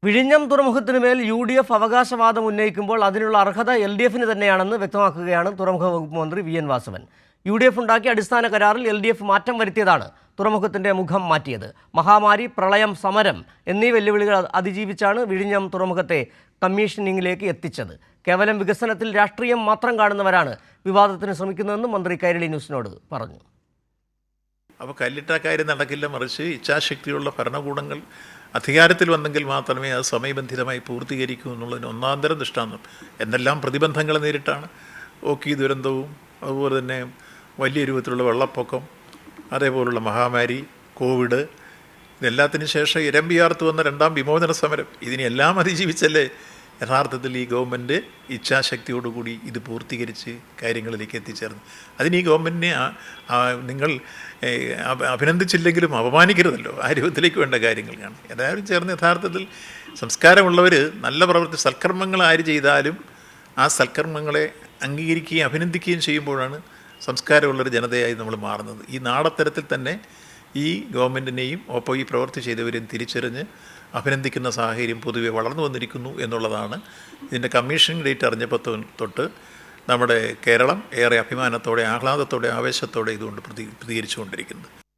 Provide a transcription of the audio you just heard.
വിഴിഞ്ഞം തുറമുഖത്തിനുമേൽ UDF അവകാശവാദം ഉന്നയിക്കുമ്പോൾ അതിനുള്ള അർഹത LDFന് തന്നെയാണെന്ന് വ്യക്തമാക്കുകയാണ് തുറമുഖ വകുപ്പ് മന്ത്രി VN വാസവൻ. UDF ഉണ്ടാക്കിയ അടിസ്ഥാന കരാറിൽ LDF മാറ്റം വരുത്തിയതാണ് തുറമുഖത്തിന്റെ മുഖം മാറ്റിയത്. മഹാമാരി, പ്രളയം, സമരം എന്നീ വെല്ലുവിളികൾ അതിജീവിച്ചാണ് വിഴിഞ്ഞം തുറമുഖത്തെ കമ്മീഷനിങ്ങിലേക്ക് എത്തിച്ചത്. കേവലം വികസനത്തിൽ രാഷ്ട്രീയം മാത്രം കാണുന്നവരാണ് വിവാദത്തിന് ശ്രമിക്കുന്നതെന്ന് മന്ത്രി കൈരളി ന്യൂസിനോട് പറഞ്ഞു. അപ്പോൾ കല്ലിട്ട കാര്യം നടക്കില്ല, മറിച്ച് ഇച്ഛാശക്തിയുള്ള ഭരണകൂടങ്ങൾ അധികാരത്തിൽ വന്നെങ്കിൽ മാത്രമേ അത് സമയബന്ധിതമായി പൂർത്തീകരിക്കൂ എന്നുള്ളതിന് ഒന്നാന്തരം ദൃഷ്ടാന്തം. എന്നെല്ലാം പ്രതിബന്ധങ്ങൾ നേരിട്ടാണ് ഓക്കി ദുരന്തവും, അതുപോലെ തന്നെ വലിയ രൂപത്തിലുള്ള വെള്ളപ്പൊക്കം, അതേപോലുള്ള മഹാമാരി, കോവിഡ്, ഇതെല്ലാത്തിനും ശേഷം ഇരമ്പിയാർത്ത് വന്ന രണ്ടാം വിമോചന സമരം, ഇതിനെല്ലാം അതിജീവിച്ചല്ലേ യഥാർത്ഥത്തിൽ ഈ ഗവൺമെൻറ് ഇച്ഛാശക്തിയോടുകൂടി ഇത് പൂർത്തീകരിച്ച് കാര്യങ്ങളിലേക്ക് എത്തിച്ചേർന്നു. അതിന് ഈ ഗവൺമെൻറ്റിനെ നിങ്ങൾ അഭിനന്ദിച്ചില്ലെങ്കിലും അപമാനിക്കരുതല്ലോ. ആ രൂപത്തിലേക്ക് വേണ്ട കാര്യങ്ങൾ കാണും. എല്ലാവരും ചേർന്ന് യഥാർത്ഥത്തിൽ സംസ്കാരമുള്ളവർ നല്ല പ്രവൃത്തി സൽക്കർമ്മങ്ങൾ ആര് ചെയ്താലും ആ സൽക്കർമ്മങ്ങളെ അംഗീകരിക്കുകയും അഭിനന്ദിക്കുകയും ചെയ്യുമ്പോഴാണ് സംസ്കാരമുള്ളൊരു ജനതയായി നമ്മൾ മാറുന്നത്. ഈ നാടത്തരത്തിൽ തന്നെ ഈ ഗവൺമെൻറ്റിനെയും ഒപ്പം ഈ പ്രവൃത്തി ചെയ്തവരെയും തിരിച്ചറിഞ്ഞ് അഭിനന്ദിക്കുന്ന സാഹചര്യം പൊതുവെ വളർന്നു വന്നിരിക്കുന്നു എന്നുള്ളതാണ്. ഇതിൻ്റെ കമ്മീഷനിങ് ഡേറ്റ് അറിഞ്ഞപ്പോൾ തൊട്ട് നമ്മുടെ കേരളം ഏറെ അഭിമാനത്തോടെ, ആഹ്ലാദത്തോടെ, ആവേശത്തോടെ ഇതുകൊണ്ട് പ്രതികരിച്ചുകൊണ്ടിരിക്കുന്നത്.